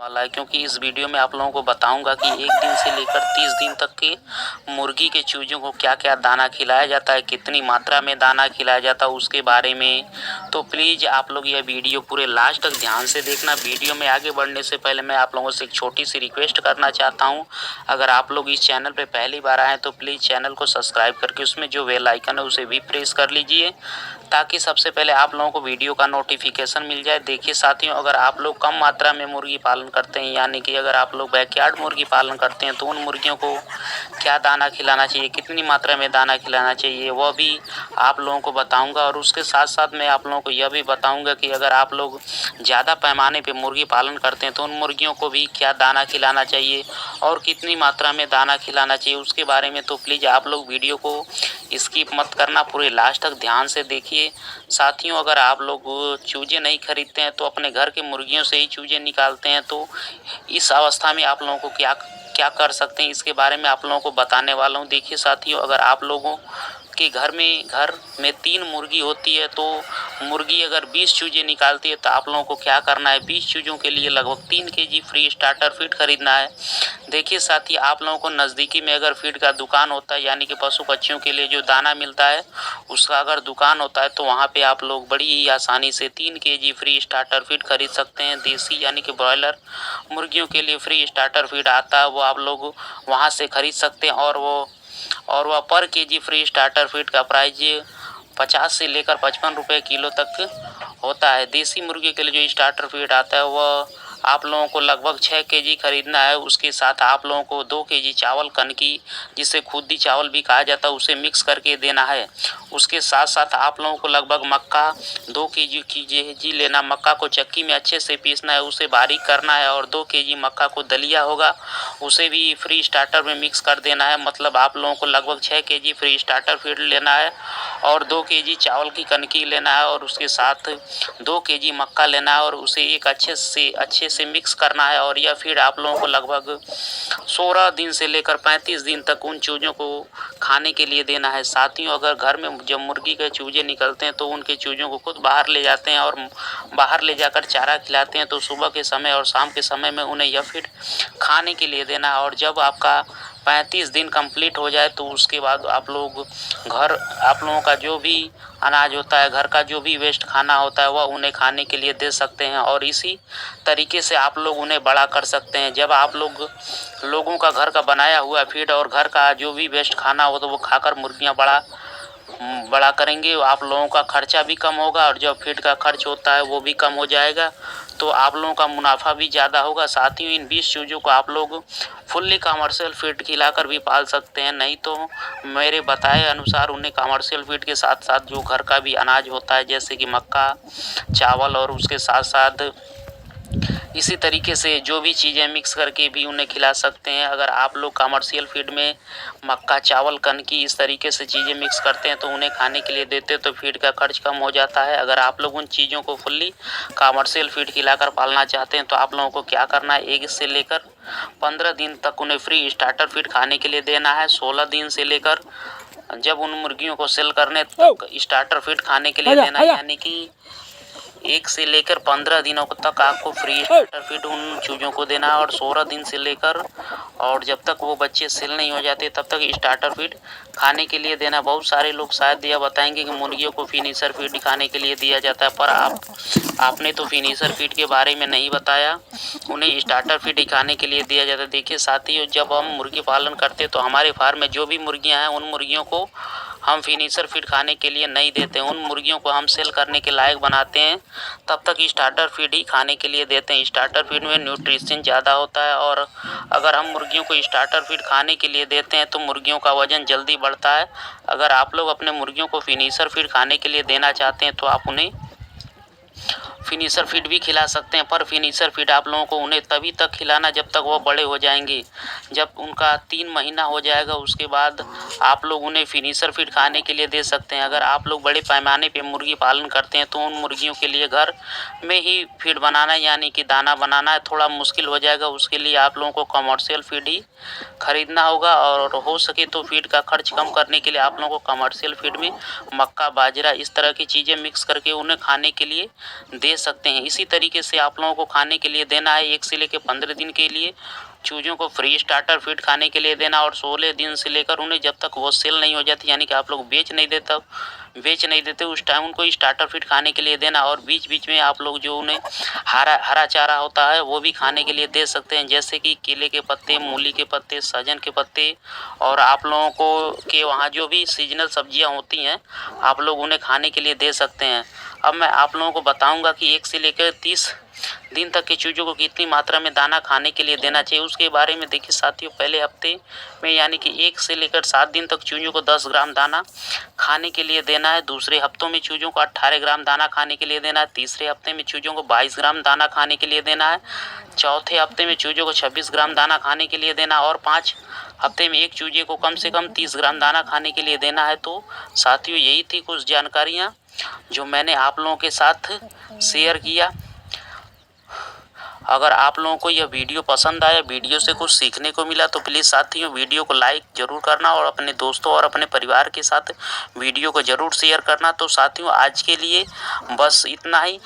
वाला है, क्योंकि इस वीडियो में आप लोगों को बताऊंगा कि 1 दिन से लेकर 30 दिन तक के मुर्गी के चूजों को क्या क्या दाना खिलाया जाता है, कितनी मात्रा में दाना खिलाया जाता है उसके बारे में। तो प्लीज़ आप लोग यह वीडियो पूरे लास्ट तक ध्यान से देखना। वीडियो में आगे बढ़ने से पहले मैं आप लोगों से एक छोटी सी रिक्वेस्ट करना चाहता हूँ। अगर आप लोग इस चैनल पर पहली बार आएँ तो प्लीज़ चैनल को सब्सक्राइब करके उसमें जो बेल आइकन है उसे भी प्रेस कर लीजिए, ताकि सबसे पहले आप लोगों को वीडियो का नोटिफिकेशन मिल जाए। देखिए साथियों, अगर आप लोग कम मात्रा में मुर्गी पालन करते हैं, यानी कि अगर आप लोग बैकयार्ड मुर्गी पालन करते हैं, तो उन मुर्गियों को क्या दाना खिलाना चाहिए, कितनी मात्रा में दाना खिलाना चाहिए, वह भी आप लोगों को बताऊंगा। और उसके साथ साथ मैं आप लोगों को यह भी बताऊंगा कि अगर आप लोग ज़्यादा पैमाने पर मुर्गी पालन करते हैं तो उन मुर्गियों को भी क्या दाना खिलाना चाहिए और कितनी मात्रा में दाना खिलाना चाहिए उसके बारे में। तो प्लीज़ आप लोग वीडियो को स्किप मत करना, पूरे लास्ट तक ध्यान से देखिए। साथियों, अगर आप लोग चूजे नहीं खरीदते हैं तो अपने घर के मुर्गियों से ही चूजे निकालते हैं, तो इस अवस्था में आप लोगों को क्या क्या कर सकते हैं इसके बारे में आप लोगों को बताने वाला हूँ। देखिए साथियों, अगर आप लोगों के घर में 3 मुर्गी होती है, तो मुर्गी अगर 20 चूजे निकालती है तो आप लोगों को क्या करना है, 20 चूजों के लिए लगभग 3 केजी फ्री स्टार्टर फीड खरीदना है। देखिए साथी, आप लोगों को नज़दीकी में अगर फीड का दुकान होता है, यानी कि पशु पक्षियों के लिए जो दाना मिलता है उसका अगर दुकान होता है, तो वहाँ पे आप लोग बड़ी ही आसानी से 3 केजी फ्री स्टार्टर फीड खरीद सकते हैं। देसी यानी कि ब्रॉयलर मुर्गियों के लिए फ्री स्टार्टर फीड आता है, वो आप लोग वहाँ से खरीद सकते हैं। और वह पर केजी फ्री स्टार्टर फीड का प्राइस 50 से लेकर 55 रुपये किलो तक होता है। देसी मुर्गी के लिए जो स्टार्टर फीड आता है वह आप लोगों को लगभग 6 केजी खरीदना है। उसके साथ आप लोगों को 2 केजी चावल कनकी, जिसे खुदी चावल भी कहा जाता है, उसे मिक्स करके देना है। उसके साथ साथ आप लोगों को लगभग मक्का 2 केजी लेना। मक्का को चक्की में अच्छे से पीसना है, उसे बारीक करना है। और 2 केजी मक्का को दलिया होगा, उसे भी फ्री स्टार्टर में मिक्स कर देना है। मतलब आप लोगों को लगभग 6 केजी फ्री स्टार्टर फीड लेना है और 2 केजी चावल की कनकी लेना है और उसके साथ 2 केजी मक्का लेना है और उसे एक अच्छे से मिक्स करना है। और यह फीड आप लोगों को लगभग 16 दिन से लेकर 35 दिन तक उन चूजों को खाने के लिए देना है। साथियों, अगर घर में जब मुर्गी के चूजे निकलते हैं तो उनके चूजों को खुद बाहर ले जाते हैं और बाहर ले जाकर चारा खिलाते हैं, तो सुबह के समय और शाम के समय में उन्हें यह फीड खाने के लिए देना है। और जब आपका 35 दिन कंप्लीट हो जाए तो उसके बाद आप लोगों का जो भी अनाज होता है, घर का जो भी वेस्ट खाना होता है, वह उन्हें खाने के लिए दे सकते हैं। और इसी तरीके से आप लोग उन्हें बड़ा कर सकते हैं। जब आप लोगों का घर का बनाया हुआ फीड और घर का जो भी वेस्ट खाना हो तो वो खाकर मुर्गियां बड़ा करेंगे, आप लोगों का खर्चा भी कम होगा और जो फीड का खर्च होता है वो भी कम हो जाएगा, तो आप लोगों का मुनाफा भी ज़्यादा होगा। साथ ही इन 20 चूजों को आप लोग फुल्ली कमर्शियल फीड खिलाकर भी पाल सकते हैं, नहीं तो मेरे बताए अनुसार उन्हें कमर्शियल फीड के साथ साथ जो घर का भी अनाज होता है, जैसे कि मक्का, चावल और उसके साथ साथ इसी तरीके से जो भी चीज़ें मिक्स करके भी उन्हें खिला सकते हैं। अगर आप लोग कमर्शियल फीड में मक्का, चावल, कनकी इस तरीके से चीज़ें मिक्स करते हैं तो उन्हें खाने के लिए देते हैं, तो फीड का खर्च कम हो जाता है। अगर आप लोग उन चीज़ों को फुल्ली कमर्शियल फीड खिलाकर पालना चाहते हैं तो आप लोगों को क्या करना है, 1 से लेकर 15 दिन तक उन्हें फ्री स्टार्टर फीड खाने के लिए देना है। 16 दिन से लेकर जब उन मुर्गियों को सेल करने तक स्टार्टर फीड खाने के लिए देना है, यानी कि 1 से लेकर 15 दिनों तक आपको फ्री स्टार्टर फीड उन चूजों को देना है। और 16 दिन से लेकर और जब तक वो बच्चे सेल नहीं हो जाते तब तक स्टार्टर फीड खाने के लिए देना। बहुत सारे लोग शायद यह बताएंगे कि मुर्गियों को फिनिशर फीड खाने के लिए दिया जाता है, पर आपने तो फिनिशर फीड के बारे में नहीं बताया, उन्हें स्टार्टर फीड खाने के लिए दिया जाता है। देखिए साथियों, जब हम मुर्गी पालन करते हैं तो हमारे फार्म में जो भी मुर्गियाँ हैं उन मुर्गियों को हम फिनिशर फीड खाने के लिए नहीं देते हैं। उन मुर्गियों को हम सेल करने के लायक बनाते हैं, तब तक स्टार्टर फीड ही खाने के लिए देते हैं। स्टार्टर फीड में न्यूट्रिशन ज़्यादा होता है और अगर हम मुर्गियों को स्टार्टर फीड खाने के लिए देते हैं तो मुर्गियों का वज़न जल्दी बढ़ता है। अगर आप लोग अपने मुर्गियों को फिनिशर फीड खाने के लिए देना चाहते हैं तो आप उन्हें फिनिशर फीड भी खिला सकते हैं, पर फिनिशर फीड आप लोगों को उन्हें तभी तक खिलाना जब तक वो बड़े हो जाएंगे। जब उनका 3 महीना हो जाएगा उसके बाद आप लोग उन्हें फिनिशर फीड खाने के लिए दे सकते हैं। अगर आप लोग बड़े पैमाने पे मुर्गी पालन करते हैं तो उन मुर्गियों के लिए घर में ही फीड बनाना यानी कि दाना बनाना थोड़ा मुश्किल हो जाएगा। उसके लिए आप लोगों को कमर्शियल फीड ही खरीदना होगा और हो सके तो फीड का खर्च कम करने के लिए आप लोगों को कमर्शियल फीड में मक्का, बाजरा इस तरह की चीज़ें मिक्स करके उन्हें खाने के लिए दे सकते हैं। इसी तरीके से आप लोगों को खाने के लिए देना है 1 से लेकर 15 दिन के लिए चूज़ों को फ्री स्टार्टर फीड खाने के लिए देना, और 16 दिन से लेकर उन्हें जब तक वो सेल नहीं हो जाती, यानी कि आप लोग बेच नहीं देते उस टाइम उनको स्टार्टर फीड खाने के लिए देना। और बीच बीच में आप लोग जो उन्हें हरा चारा होता है वो भी खाने के लिए दे सकते हैं, जैसे कि केले के पत्ते, मूली के पत्ते, सहजन के पत्ते, और आप लोगों को के वहाँ जो भी सीजनल सब्जियाँ होती हैं आप लोग उन्हें खाने के लिए दे सकते हैं। अब मैं आप लोगों को बताऊंगा कि 1 से लेकर 30 दिन तक के चूज़ों को कितनी मात्रा में दाना खाने के लिए देना चाहिए उसके बारे में देखिए साथियों। पहले हफ्ते में यानी कि 1 से लेकर 7 दिन तक चूज़ों को 10 ग्राम दाना खाने के लिए देना है। दूसरे हफ्तों में चूज़ों को 18 ग्राम दाना खाने के लिए देना है। तीसरे हफ्ते में चूज़ों को 22 ग्राम दाना खाने के लिए देना है। चौथे हफ्ते में चूज़ों को 26 ग्राम दाना खाने के लिए देना, और 5 हफ्ते में एक चूजे को कम से कम 30 ग्राम दाना खाने के लिए देना है। तो साथियों यही थी कुछ जानकारियाँ जो मैंने आप लोगों के साथ शेयर किया। अगर आप लोगों को यह वीडियो पसंद आया, वीडियो से कुछ सीखने को मिला, तो प्लीज़ साथियों वीडियो को लाइक ज़रूर करना और अपने दोस्तों और अपने परिवार के साथ वीडियो को ज़रूर शेयर करना। तो साथियों आज के लिए बस इतना ही।